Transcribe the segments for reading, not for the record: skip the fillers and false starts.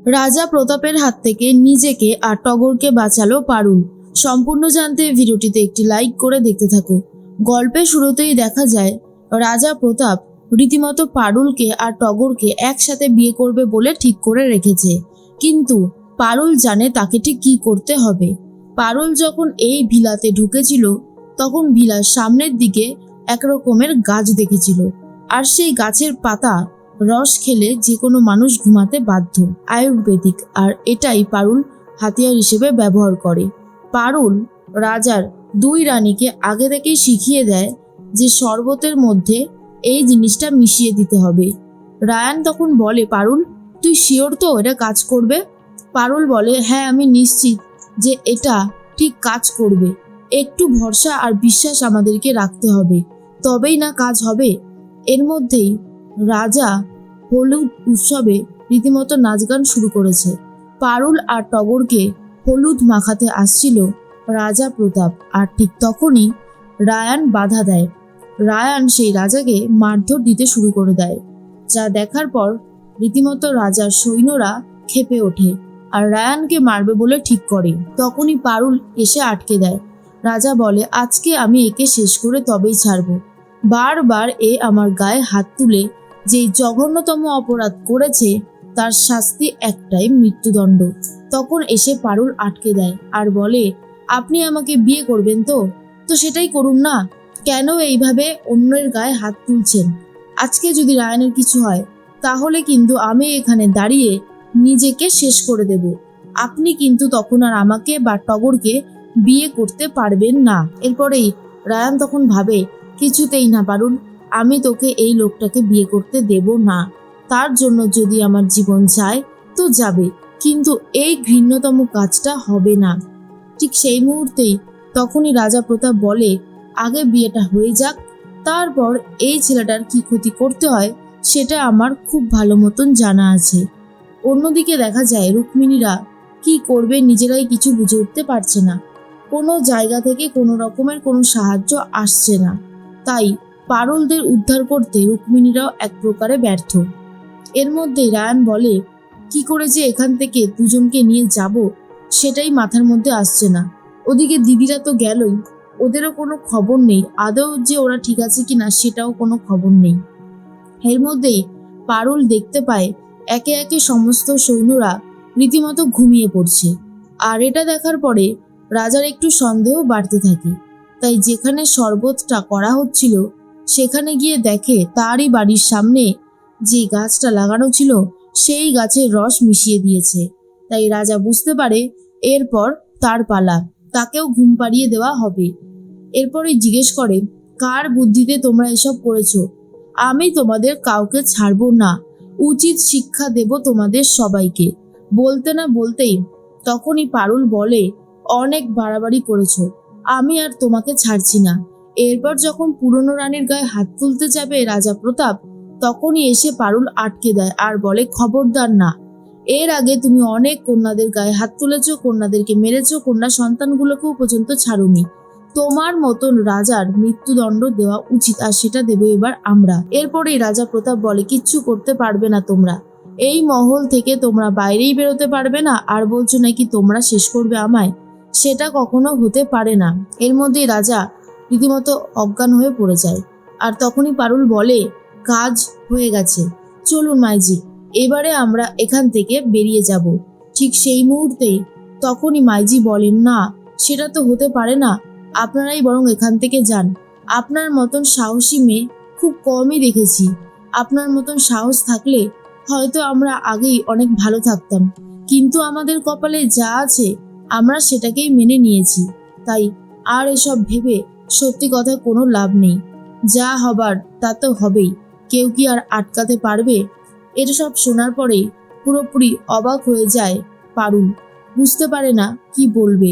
রাজা প্রতাপের হাত থেকে নিজেকে আর টগরকে বাঁচালো পারুল। সম্পূর্ণ জানতে ভিডিওটিতে একটি লাইক করে দেখতে থাকো। গল্পের শুরুতেই দেখা যায় রাজা প্রতাপ রীতিমতো পারুলকে আর টগরকে একসাথে বিয়ে করবে বলে ঠিক করে রেখেছে। কিন্তু পারুল জানে তাকে ঠিক কী করতে হবে। পারুল যখন এই ভিলাতে ঢুকেছিল তখন ভিলার সামনের দিকে এক রকমের গাছ দেখেছিল, আর সেই গাছের পাতা রস খেলে যে কোনো মানুষ ঘুমাতে বাধ্য, আয়ুর্বেদিক, আর এটাই পারুল হাতিয়ার হিসেবে ব্যবহার করে। পারুল রাজার দুই রানীকে আগে থেকেই শিখিয়ে দেয় যে শরবতের মধ্যে এই জিনিসটা মিশিয়ে দিতে হবে। রায়ান তখন বলে, পারুল তুই শিওর তো এটা কাজ করবে? পারুল বলে, হ্যাঁ আমি নিশ্চিত যে এটা ঠিক কাজ করবে। একটু ভরসা আর বিশ্বাস আমাদেরকে রাখতে হবে, তবেই না কাজ হবে। এর মধ্যেই রাজা হলুদ উৎসবে রীতিমতো নাচ গান শুরু করেছে। পারুল আর টগরকে হলুদ মাখাতে আসছিল রাজা প্রতাপ, আর ঠিক তখনই রায়ান বাধা দেয়। রায়ান সেই রাজাকে মারধর দিতে শুরু করে দেয়, যা দেখার পর রীতিমতো রাজার সৈন্যরা ক্ষেপে ওঠে আর রায়ানকে মারবে বলে ঠিক করে। তখনই পারুল এসে আটকে দেয়। রাজা বলে, আজকে আমি একে শেষ করে তবেই ছাড়বো। বারবার এ আমার গায়ে হাত তুলে যে জঘন্যতম অপরাধ করেছে তার শাস্তি একটাই, মৃত্যুদণ্ড। তখন এসে পারুল আটকে দেয় আর বলে, আপনি আমাকে বিয়ে করবেন তো তো সেটাই করুন না, কেন এইভাবে অন্যের গায়ে হাত তুলছেন? আজকে যদি রায়ানের কিছু হয় তাহলে কিন্তু আমি এখানে দাঁড়িয়ে নিজেকে শেষ করে দেব। আপনি কিন্তু তখন আর আমাকে বা টগরকে বিয়ে করতে পারবেন না। এরপরেই রায়ান তখন ভাবে, কিছুতেই না পারুল, আমি তোকে এই লোকটাকে বিয়ে করতে দেব না। তার জন্য যদি আমার জীবন যায় তো যাবে, কিন্তু এই ঘৃণ্যতম কাজটা হবে না। ঠিক সেই মুহূর্তেই তখনই রাজা প্রতাপ বলে, আগে বিয়েটা হয়ে যাক, তারপর এই ছেলেটার কি ক্ষতি করতে হয় সেটা আমার খুব ভালো মতন জানা আছে। অন্যদিকে দেখা যায় রুক্মিণীরা কি করবে নিজেরাই কিছু বুঝে উঠতে পারছে না। কোনো জায়গা থেকে কোনো রকমের কোনো সাহায্য আসছে না, তাই পারুলদের উদ্ধার করতে রুক্মিণীরাও এক প্রকারে ব্যর্থ। এর মধ্যেই রায়ান বলে, কি করে যে এখান থেকে দুজনকে নিয়ে যাব সেটাই মাথার মধ্যে আসছে না। ওদিকে দিদিরা তো গেলই, ওদেরও কোনো খবর নেই, আদৌ যে ওরা ঠিক আছে কিনা সেটাও কোনো খবর নেই। এর মধ্যেই পারুল দেখতে পায় একে একে সমস্ত সৈন্যরা রীতিমতো ঘুমিয়ে পড়ছে, আর এটা দেখার পরে রাজার একটু সন্দেহ বাড়তে থাকে। তাই যেখানে শরবতটা করা হচ্ছিল সেখানে গিয়ে দেখে তারই বাড়ির সামনে যে গাছটা লাগানো ছিল সেই গাছের রস মিশিয়ে দিয়েছে। তাই রাজা বুঝতে পারে এরপর তার পালা, তাকেও ঘুম পাড়িয়ে দেওয়া হবে। এরপরে জিজ্ঞেস করে, কার বুদ্ধিতে তোমরা এসব করেছো? আমি তোমাদের কাউকে ছাড়বো না, উচিত শিক্ষা দেব তোমাদের সবাইকে। বলতে না বলতেই তখনই পারুল বলে, অনেক বাড়াবাড়ি করেছো, আমি আর তোমাকে ছাড়ছি না। এরপর যখন পুরনো রানীর গায়ে হাত তুলতে যাবে রাজা প্রতাপ, তখনই এসে পারুল আটকে দেয় আর বলে, খবরদার না, এর আগে তুমি অনেক কন্যাদের গায়ে হাত তুলেছো, কন্যাদেরকে মেরেছো, কন্যা সন্তানগুলোকেও পর্যন্ত ছাড়ুনি। তোমার মতন রাজার মৃত্যুদণ্ড দেওয়া উচিত, আর সেটা দেবো এবার আমরা। এরপরেই রাজা প্রতাপ বলে, কিচ্ছু করতে পারবে না তোমরা, এই মহল থেকে তোমরা বাইরেই বেরোতে পারবে না, আর বলছো নাকি তোমরা শেষ করবে আমায়? সেটা কখনো হতে পারে না। এর মধ্যেই রাজা রীতিমতো অজ্ঞান হয়ে পড়ে যায়। আর তখনই পারুল বলে, কাজ হয়ে গেছে, চলুন মাইজি, এবারে আমরা এখান থেকে বেরিয়ে যাব। ঠিক সেই মুহূর্তেই তখনই মাইজি বলেন, না, সেটা তো হতে পারে না, আপনারাই বরং এখান থেকে যান। আপনার মতন সাহসী মেয়ে খুব কমই দেখেছি, আপনার মতন সাহস থাকলে হয়তো আমরা আগেই অনেক ভালো থাকতাম, কিন্তু আমাদের কপালে যা আছে আমরা সেটাকেই মেনে নিয়েছি। তাই আর এসব ভেবে সত্যি কথা কোনো লাভ নেই, যা হবার তা তো হবেই, কেউ কি আর আটকাতে পারবে? এটা সব শোনার পরে পুরোপুরি অবাক হয়ে যায় পারুল, বুঝতে পারে না কি বলবে।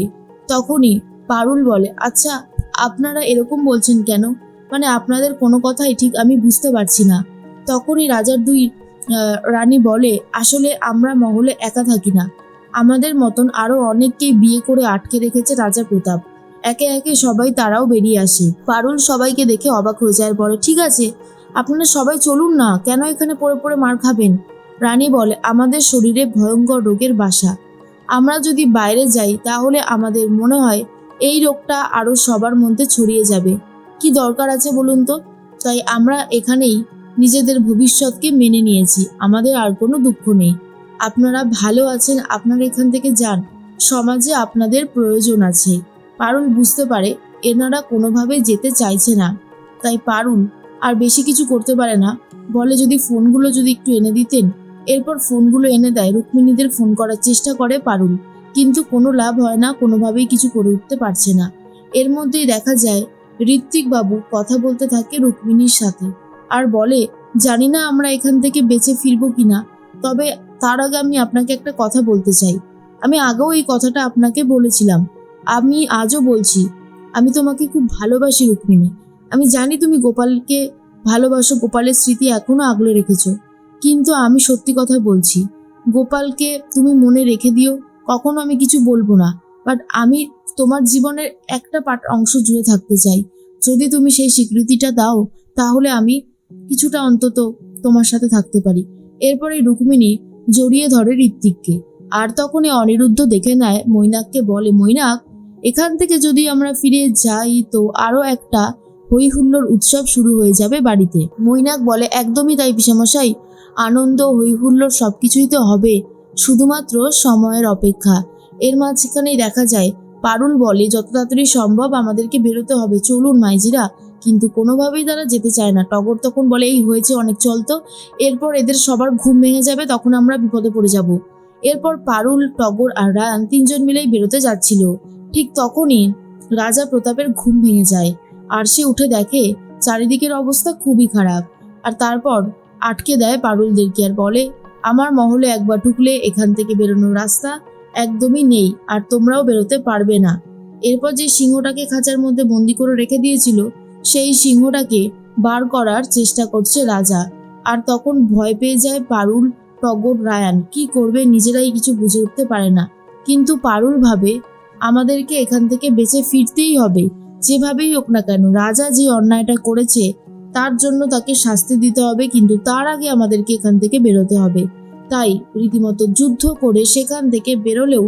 তখনই পারুল বলে, আচ্ছা আপনারা এরকম বলছেন কেন? মানে আপনাদের কোনো কথাই ঠিক আমি বুঝতে পারছি না। তখনই রাজার দুই রানী বলে, আসলে আমরা মহলে একা থাকি না, আমাদের মতন আরো অনেককেই বিয়ে করে আটকে রেখেছে রাজা প্রতাপ। একে একে সবাই তারাও বেরিয়ে আসে। পারুল সবাইকে দেখে অবাক হয়ে যায় আর বলে, ঠিক আছে আপনারা সবাই চলুন না, কেন এখানে পড়ে পড়ে মার খাবেন? রানী বলে, আমাদের শরীরে ভয়ঙ্কর রোগের বাসা। আমরা যদি বাইরে যাই তাহলে আমাদের মনে হয় এই রোগটা আরো সবার মধ্যে ছড়িয়ে যাবে। কি দরকার আছে বলুন তো? তাই আমরা এখানেই নিজেদের ভবিষ্যৎকে মেনে নিয়েছি। আমাদের আর কোনো দুঃখ নেই। আপনারা ভালো আছেন, আপনারা এখান থেকে যান। সমাজে আপনাদের প্রয়োজন আছে। পারুল বুঝতে পারে এনারা কোনোভাবেই যেতে চাইছে না। তাই পারুল আর বেশি কিছু করতে পারে না। বলে, যদি ফোনগুলো যদি একটু এনে দিতেন। এরপর ফোনগুলো এনে দেয়। রুক্মিণীদের ফোন করার চেষ্টা করে পারুল, কিন্তু কোনো লাভ হয় না, কোনোভাবেই কিছু করে উঠতে পারছে না। এর মধ্যেই দেখা যায় ঋত্বিক বাবু কথা বলতে থাকে রুক্মিণীর সাথে আর বলে, জানি না আমরা এখান থেকে বেঁচে ফিরবো কিনা, তবে তার আগে আমি আপনাকে একটা কথা বলতে চাই। আমি আগেও এই কথাটা আপনাকে বলেছিলাম, আমি আজও বলছি, আমি তোমাকে খুব ভালোবাসি রুক্মিণী। আমি জানি তুমি গোপালকে ভালোবাসো, গোপালের স্মৃতি এখনো আগলে রেখেছো, কিন্তু আমি সত্যি কথা বলছি, গোপালকে তুমি মনে রেখে দিও। কখনো আমি কিছু বলবো না, বাট আমি তোমার জীবনের একটা অংশ জুড়ে থাকতে চাই। যদি তুমি সেই স্বীকৃতিটা দাও তাহলে আমি কিছুটা অন্তত তোমার সাথে থাকতে পারি। এরপরে রুক্মিণী জড়িয়ে ধরে ঋত্বিককে। আর তখনই অনিরুদ্ধ দেখে নেয় মৈনাককে, বলে, মৈনাক, এখান থেকে যদি আমরা ফিরে যাই তো আরো একটা হই হুল্লোড় উৎসব শুরু হয়ে যাবে বাড়িতে। মৈনাক বলে, একদমই তাই পিসেমশাই, আনন্দ হই হুল্লোড় সবকিছুই তো হবে, শুধুমাত্র সময়ের অপেক্ষা। এর মাঝখানেই দেখা যায় পারুল বলে, যত তাড়াতাড়ি সম্ভব আমাদেরকে বেরোতে হবে, চলুন মাইজিরা। কিন্তু কোনোভাবেই তারা যেতে চায় না। টগর তখন বলে, এই হয়েছে অনেক, চলতো, এরপর এদের সবার ঘুম ভেঙে যাবে, তখন আমরা বিপদে পড়ে যাব। এরপর পারুল, টগর আর রায়ান তিনজন মিলেই বেরোতে যাচ্ছিল। ঠিক তখনই রাজা প্রতাপের ঘুম ভেঙে যায় আর সে উঠে দেখে চারিদিকের অবস্থা খুবই খারাপ। আর তারপর আটকে দেয় পারুলদেরকে আর বলে, আমার মহলে একবার ঢুকলে এখান থেকে বেরোনোর রাস্তা একদমই নেই, আর তোমরাও বেরোতে পারবে না। এরপর যে সিংহটাকে খাঁচার মধ্যে বন্দি করে রেখে দিয়েছিল সেই সিংহটাকে বার করার চেষ্টা করছে রাজা। আর তখন ভয় পেয়ে যায় পারুল, টগর, রায়ান। কি করবে নিজেরাই কিছু বুঝে উঠতে পারে না। কিন্তু পারুল ভাবে, আমাদেরকে এখান থেকে বেঁচে ফিরতেই হবে, যেভাবেই হোক না কেন। রাজা যে অন্যায়টা করেছে তার জন্য তাকে শাস্তি দিতে হবে, কিন্তু তার আগে আমাদেরকে এখান থেকে বেরোতে হবে। তাই রীতিমতো যুদ্ধ করে সেখান থেকে বেরোলেও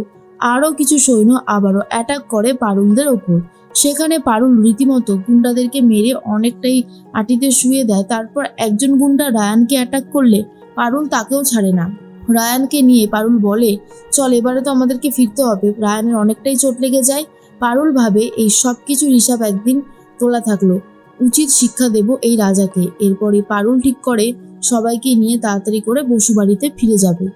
আরও কিছু সৈন্য আবারও অ্যাটাক করে পারুলদের ওপর। সেখানে পারুল রীতিমতো গুন্ডাদেরকে মেরে অনেকটাই আটিতে শুয়ে দেয়। তারপর একজন গুন্ডা রায়ানকে অ্যাটাক করলে পারুল তাকেও ছাড়ে না। রায়ানকে নিয়ে পারুল বলে, চল এবারে তো আমাদেরকে ফিরতে হবে। রায়ানের অনেকটাই চোট লেগে যায়। পারুল ভাবে, এই সব কিছুর হিসাব একদিন তোলা থাকলো, উচিত শিক্ষা দেব এই রাজাকে। এরপরে পারুল ঠিক করে সবাইকে নিয়ে তাড়াতাড়ি করে বসুবাড়িতে ফিরে যাবে।